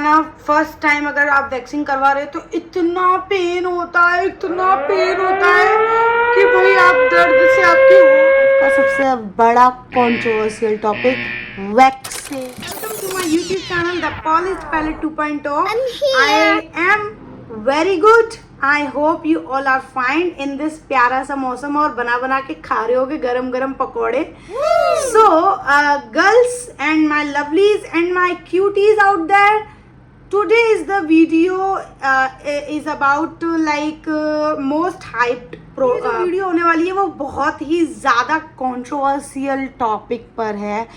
ना first time अगर आप वैक्सिंग करवा रहे हो तो इतना पेन होता है कि भाई आप दर्द से आपकी का सबसे बड़ा controversial topic waxing. Welcome to my YouTube channel the polished palette 2.0। I am very good. I hope you all are fine in this प्यारा सा मौसम और बना बना के खा रहे होगे गरम गरम पकौड़े। So girls and my lovelies and my cuties out there, today is the video is about like most hyped जो वीडियो होने वाली है वो बहुत ही ज्यादा कंट्रोवर्शियल टॉपिक पर है।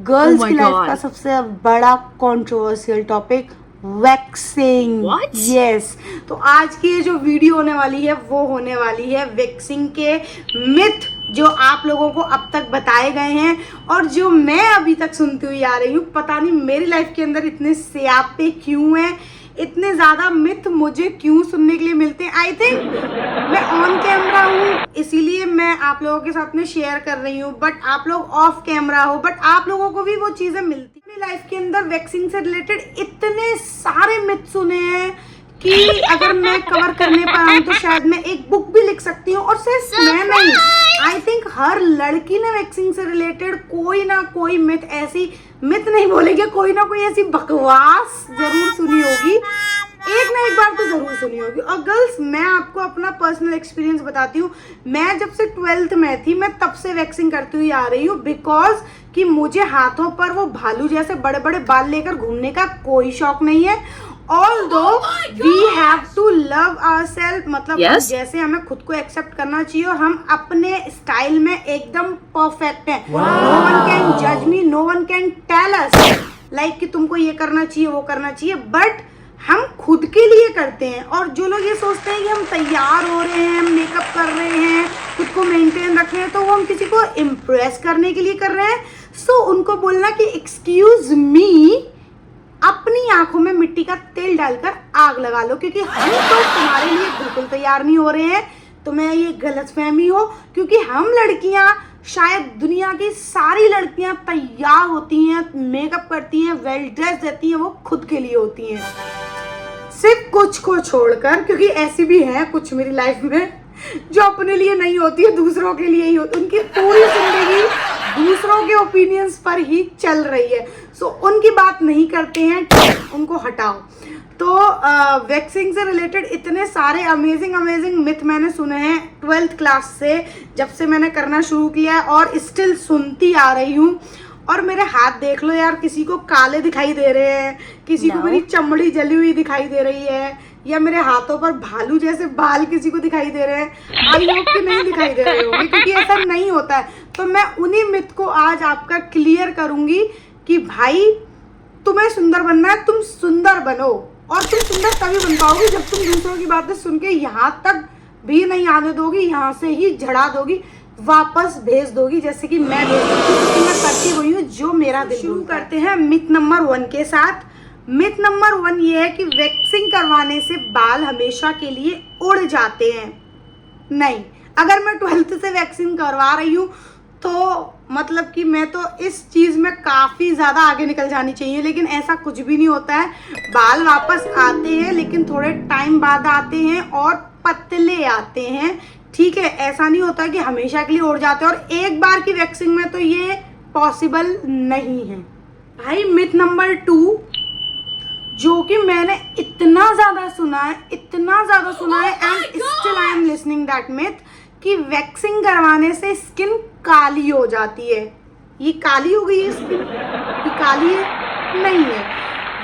गर्ल्स की लाइफ का सबसे बड़ा कंट्रोवर्शियल टॉपिक वैक्सिंग। यस, तो आज की ये जो वीडियो होने वाली है वो होने वाली है वैक्सिंग के मिथ जो आप लोगों को अब तक बताए गए हैं और जो मैं अभी तक सुनती हुई आ रही हूँ। पता नहीं मेरी लाइफ के अंदर इतने स्यापे क्यों हैं, इतने ज्यादा मिथ मुझे क्यों सुनने के लिए मिलते हैं। आई थिंक मैं ऑन कैमरा हूँ इसीलिए मैं आप लोगों के साथ में शेयर कर रही हूँ, बट आप लोग ऑफ कैमरा हो, बट आप लोगों को भी वो चीजें मिलती। अपनी लाइफ के अंदर वैक्सीन से रिलेटेड इतने सारे मिथ सुने हैं कि अगर मैं कवर करने पाऊँ तो शायद मैं एक बुक भी लिख सकती हूँ। और सिर्फ मैं नहीं, आई थिंक हर लड़की ने वैक्सीन से रिलेटेड कोई ना कोई मिथ, ऐसी मिथ नहीं बोलेंगे, कोई ना कोई ऐसी बकवास जरूर सुनी होगी, एक ना एक बार तो जरूर सुनी होगी। और गर्ल्स, मैं आपको अपना पर्सनल एक्सपीरियंस बताती हूँ। मैं जब से 12th में थी मैं तब से वैक्सिंग करती हुई आ रही हूँ, बिकॉज कि मुझे हाथों पर वो भालू जैसे बड़े बड़े बाल लेकर घूमने का कोई शौक नहीं है। Although we have to love ourselves, मतलब जैसे हमें खुद को एक्सेप्ट करना चाहिए और हम अपने स्टाइल में एकदम परफेक्ट हैं। No one can judge me, no one can tell us like कि तुमको ये करना चाहिए वो करना चाहिए, बट हम खुद के लिए करते हैं। और जो लोग ये सोचते हैं कि हम तैयार हो रहे हैं, हम मेकअप कर रहे हैं, खुद को मेंटेन रख रहे हैं, तो वो हम किसी को इम्प्रेस करने के लिए कर रहे हैं। सो उनको बोलना कि एक्सक्यूज मी, अपनी आंखों में मिट्टी का तेल डालकर आग लगा लो, क्योंकि हम तो तुम्हारे लिए बिल्कुल तैयार नहीं हो रहे हैं। तुम्हें ये गलतफहमी हो, क्योंकि हम लड़कियां, शायद दुनिया की सारी लड़कियां तैयार होती हैं, मेकअप करती हैं, वेल ड्रेस रहती हैं, वो खुद के लिए होती हैं, सिर्फ कुछ को छोड़कर, क्योंकि ऐसी भी हैं कुछ मेरी लाइफ में जो अपने लिए नहीं होती है, दूसरों के लिए ही होती। उनकी पूरी जिंदगी दूसरों के ओपिनियंस पर ही चल रही है। सो उनकी बात नहीं करते हैं, उनको हटाओ। तो वैक्सिंग से रिलेटेड इतने सारे अमेजिंग मिथ मैंने सुने हैं 12th क्लास से, जब से मैंने करना शुरू किया है और स्टिल सुनती आ रही हूँ। और मेरे हाथ देख लो यार, किसी को काले दिखाई दे रहे हैं, किसी को मेरी चमड़ी जली हुई दिखाई दे रही है, या मेरे हाथों पर भालू जैसे बाल किसी को दिखाई दे रहे हैं। आई होप कि नहीं दिखाई दे रहे होंगे, क्योंकि ऐसा नहीं होता है। तो मैं उन्हीं मिथ को आज आपका क्लियर करूंगी कि भाई तुम्हें सुंदर बनना है, तुम सुंदर बनो। और तुम सुंदर तभी बन पाओगी जब तुम दूसरों की बातें सुन के यहाँ तक भी नहीं आने दोगी, यहाँ से ही झड़ा दोगी, वापस भेज दोगी, जैसे कि मैं भेज दूंगी। मैं करती हुई हूँ जो मेरा दिल। शुरू करते हैं मिथ नंबर 1 के साथ। मिथ नंबर 1 ये है कि वैक्सिंग करवाने से बाल हमेशा के लिए उड़ जाते हैं। नहीं, अगर मैं 12th से वैक्सिंग करवा रही हूँ तो मतलब कि मैं तो इस चीज में काफी ज्यादा आगे निकल जानी चाहिए, लेकिन ऐसा कुछ भी नहीं होता है। बाल वापस आते हैं, लेकिन थोड़े टाइम बाद आते हैं और पतले आते हैं, ठीक है। ऐसा नहीं होता कि हमेशा के लिए उड़ जाते हैं, और एक बार की वैक्सिंग में तो ये पॉसिबल नहीं है भाई। मिथ नंबर 2 जो कि मैंने इतना ज्यादा सुना है and still I am listening that myth, कि वैक्सिंग करवाने से स्किन काली हो जाती है। ये काली हो गई है स्किन, ये काली है? नहीं है।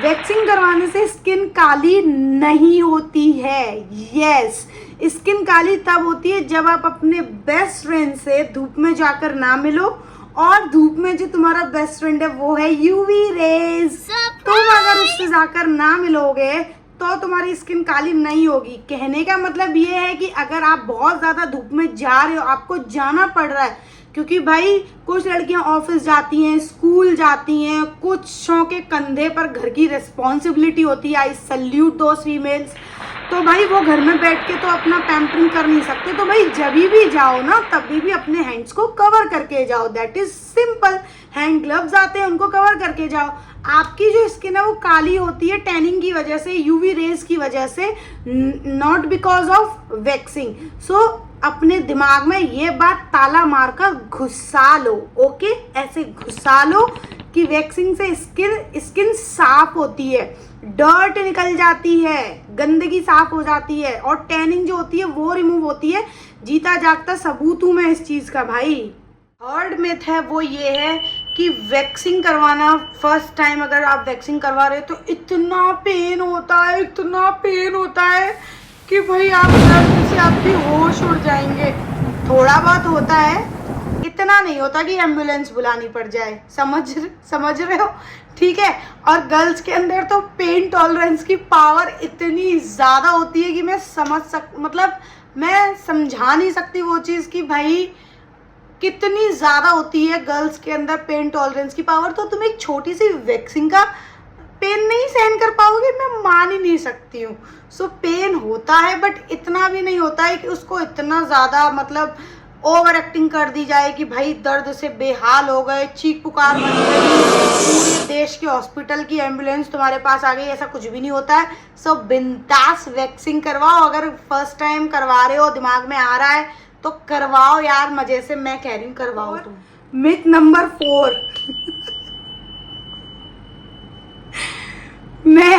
वैक्सिंग करवाने से स्किन काली नहीं होती है। यस, स्किन काली तब होती है जब आप अपने बेस्ट फ्रेंड से धूप में जाकर ना मिलो, और धूप में जो तुम्हारा बेस्ट फ्रेंड है वो है यूवी रेज। तुम अगर उससे जाकर ना मिलोगे तो तुम्हारी स्किन काली नहीं होगी। कहने का मतलब ये है कि अगर आप बहुत ज्यादा धूप में जा रहे हो, आपको जाना पड़ रहा है, क्योंकि भाई कुछ लड़कियां ऑफिस जाती हैं, स्कूल जाती हैं, कुछ के कंधे पर घर की रिस्पॉन्सिबिलिटी होती है। I salute those females. तो भाई वो घर में बैठ के तो अपना पैम्परिंग कर नहीं सकते, तो भाई जब भी जाओ ना तभी भी अपने हैंड्स को कवर करके जाओ, that is simple. Hand gloves आते हैं, उनको कवर करके जाओ। आपकी जो स्किन है वो काली होती है टैनिंग की वजह से, यूवी रेज की वजह से, नॉट बिकॉज ऑफ वैक्सिंग। सो अपने दिमाग में ये बात ताला मारकर घुसा लो, ओके, ऐसे घुसा लो कि वैक्सिंग से स्किन साफ होती है, डर्ट निकल जाती है, गंदगी साफ हो जाती है और टैनिंग जो होती है वो रिमूव होती है। जीता जागता सबूत हूं मैं इस चीज का भाई। थर्ड मिथ है वो ये है कि वैक्सिंग करवाना, फर्स्ट टाइम अगर आप वैक्सिंग करवा रहे हो तो इतना पेन होता है, इतना पेन होता है कि भाई आप दर्द से आपकी होश उड़ जाएंगे। थोड़ा बहुत होता है, इतना नहीं होता कि एम्बुलेंस बुलानी पड़ जाए, समझ रहे हो, ठीक है। और गर्ल्स के अंदर तो पेन टॉलरेंस की पावर इतनी ज़्यादा होती है कि मैं मैं समझा नहीं सकती वो चीज़ कि भाई कितनी ज़्यादा होती है गर्ल्स के अंदर पेन टॉलरेंस की पावर। तो तुम एक छोटी सी वैक्सिंग का पेन नहीं सहन कर पाओगे, मैं मान ही नहीं सकती हूँ। सो पेन होता है बट इतना भी नहीं होता है कि उसको इतना ज़्यादा ओवर एक्टिंग कर दी जाए कि भाई दर्द से बेहाल हो गए, चीख पुकार बन गई, पूरे देश के हॉस्पिटल की एम्बुलेंस तुम्हारे पास आ गई, ऐसा कुछ भी नहीं होता है। सो बिंदास वैक्सिंग करवाओ। अगर फर्स्ट टाइम करवा रहे हो, दिमाग में आ रहा है तो करवाओ यार, मजे से, मैं कह रही हूँ करवाओ तुम। मिथ नंबर 4 मैं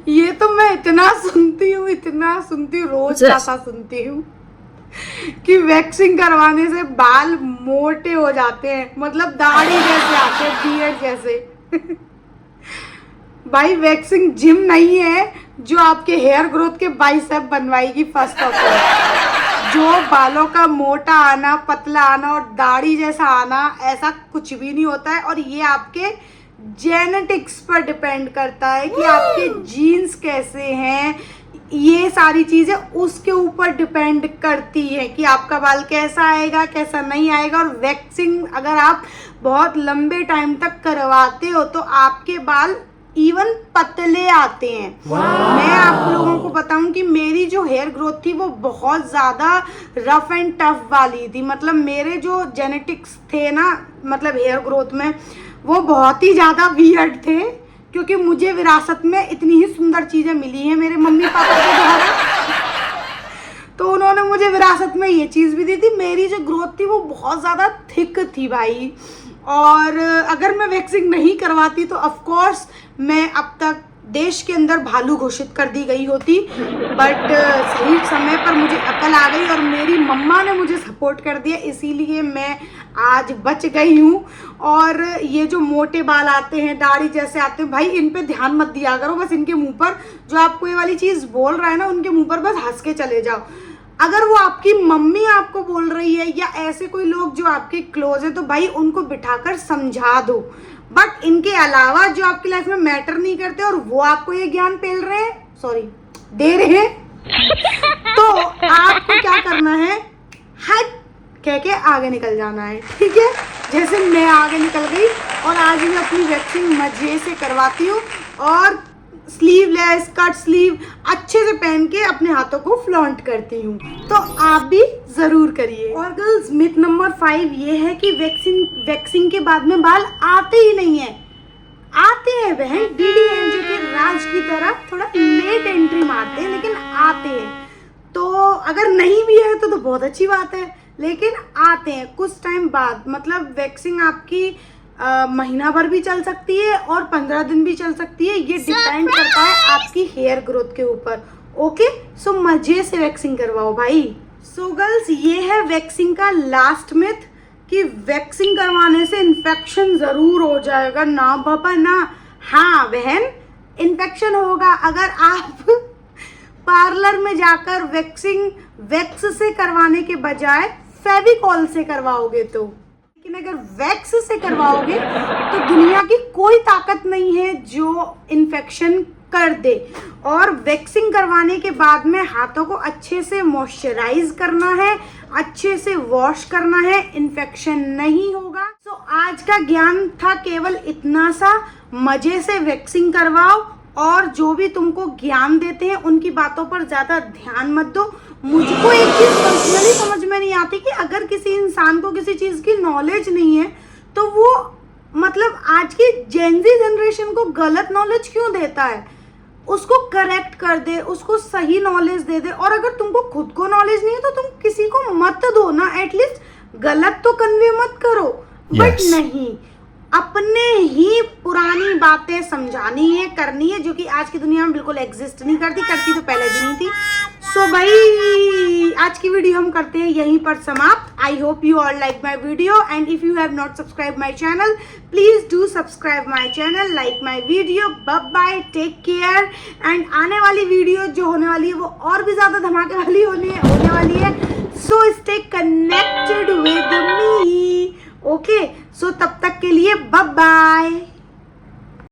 ये तो मैं इतना सुनती हूँ, रोज ऐसा सुनती हूँ कि वैक्सिंग करवाने से बाल मोटे हो जाते हैं, दाढ़ी जैसे आते हैं, बियर्ड जैसे। भाई वैक्सिंग जिम नहीं है जो आपके हेयर ग्रोथ के बाइसेप बनवाएगी। फर्स्ट ऑफ ऑल, जो बालों का मोटा आना, पतला आना और दाढ़ी जैसा आना, ऐसा कुछ भी नहीं होता है। और ये आपके जेनेटिक्स पर डिपेंड करता है कि आपके जीन्स कैसे हैं, ये सारी चीज़ें उसके ऊपर डिपेंड करती है कि आपका बाल कैसा आएगा, कैसा नहीं आएगा। और वैक्सिंग अगर आप बहुत लंबे टाइम तक करवाते हो तो आपके बाल इवन पतले आते हैं। मैं आप लोगों को बताऊं कि मेरी जो हेयर ग्रोथ थी वो बहुत ज़्यादा रफ एंड टफ वाली थी। मेरे जो जेनेटिक्स थे ना, हेयर ग्रोथ में, वो बहुत ही ज़्यादा वियर्ड थे, क्योंकि मुझे विरासत में इतनी ही सुंदर चीज़ें मिली हैं मेरे मम्मी पापा के द्वारा। तो उन्होंने मुझे विरासत में ये चीज़ भी दी थी। मेरी जो ग्रोथ थी वो बहुत ज़्यादा थिक थी भाई। और अगर मैं वैक्सिंग नहीं करवाती तो ऑफ कोर्स मैं अब तक देश के अंदर भालू घोषित कर दी गई होती। बट सही समय पर मुझे अकल आ गई और मेरी मम्मा ने मुझे सपोर्ट कर दिया, इसीलिए मैं आज बच गई हूँ। और ये जो मोटे बाल आते हैं, दाढ़ी जैसे आते हैं, भाई इन पे ध्यान मत दिया करो, बस इनके मुंह पर जो आपको ये वाली चीज़ बोल रहा है ना, उनके मुंह पर बस हंस के चले जाओ। अगर वो आपकी मम्मी आपको बोल रही है या ऐसे कोई लोग जो आपके क्लोज है, तो भाई उनको बिठाकर समझा दो। बट इनके अलावा जो आपकी लाइफ में मैटर नहीं करते और वो आपको ये ज्ञान दे रहे हैं तो आपको क्या करना है, हट कह के आगे निकल जाना है, ठीक है। जैसे मैं आगे निकल गई और आज मैं अपनी वैक्सिंग मजे से करवाती हूँ और स्लीवलेस, कट स्लीव अच्छे से पहन के अपने हाथों को फ्लॉन्ट करती हूँ। तो आप भी जरूर करिए। और गर्ल्स, मिथ नंबर 5 ये है कि वैक्सिंग के बाद में बाल आते ही नहीं है। आते हैं बहन, डीडीएनजे के राज की तरह थोड़ा लेट एंट्री मारते हैं, लेकिन आते हैं। तो अगर नहीं भी है तो बहुत अच्छी बात है, लेकिन आते हैं कुछ टाइम बाद। वैक्सिंग आपकी महीना भर भी चल सकती है और 15 दिन भी चल सकती है, ये डिपेंड करता है आपकी हेयर ग्रोथ के ऊपर। ओके, सो मजे से वैक्सिंग करवाओ भाई। सो गर्ल्स, ये है वैक्सिंग का लास्ट मिथ कि वैक्सिंग करवाने से इन्फेक्शन जरूर हो जाएगा। ना बाबा ना, हाँ बहन, इन्फेक्शन होगा अगर आप पार्लर में जाकर वैक्स से करवाने के बजाय फेविकॉल से करवाओगे तो। लेकिन अगर वैक्स से करवाओगे तो दुनिया की कोई ताकत नहीं है जो इन्फेक्शन कर दे। और वैक्सिंग करवाने के बाद में हाथों को अच्छे से मॉइस्चराइज करना है, अच्छे से वॉश करना है, इन्फेक्शन नहीं होगा। तो आज का ज्ञान था केवल इतना सा, मजे से वैक्सिंग करवाओ और जो भी तुमको ज्ञान देते हैं उनकी बातों पर ज़्यादा ध्यान मत दो। मुझको एक चीज़ पर्सनली समझ में नहीं आती कि अगर किसी इंसान को किसी चीज़ की नॉलेज नहीं है तो वो मतलब आज की जेनजी जनरेशन को गलत नॉलेज क्यों देता है। उसको करेक्ट कर दे, उसको सही नॉलेज दे दे। और अगर तुमको खुद को नॉलेज नहीं है तो तुम किसी को मत दो ना, एटलीस्ट गलत तो कन्वे मत करो। बट नहीं, अपने ही पुरानी बातें समझानी है, करनी है, जो कि आज की दुनिया में बिल्कुल एग्जिस्ट नहीं करती तो पहले भी नहीं थी। सो भाई आज की वीडियो हम करते हैं यहीं पर समाप्त। I hope you all like my video and if you have not subscribe my channel please do subscribe my channel, like my video. Bye, take care. And आने वाली वीडियो जो होने वाली है वो और भी ज्यादा धमाके वाली होने वाली है। So stay connected with me. Okay, so तब तक के लिए बाय बाय।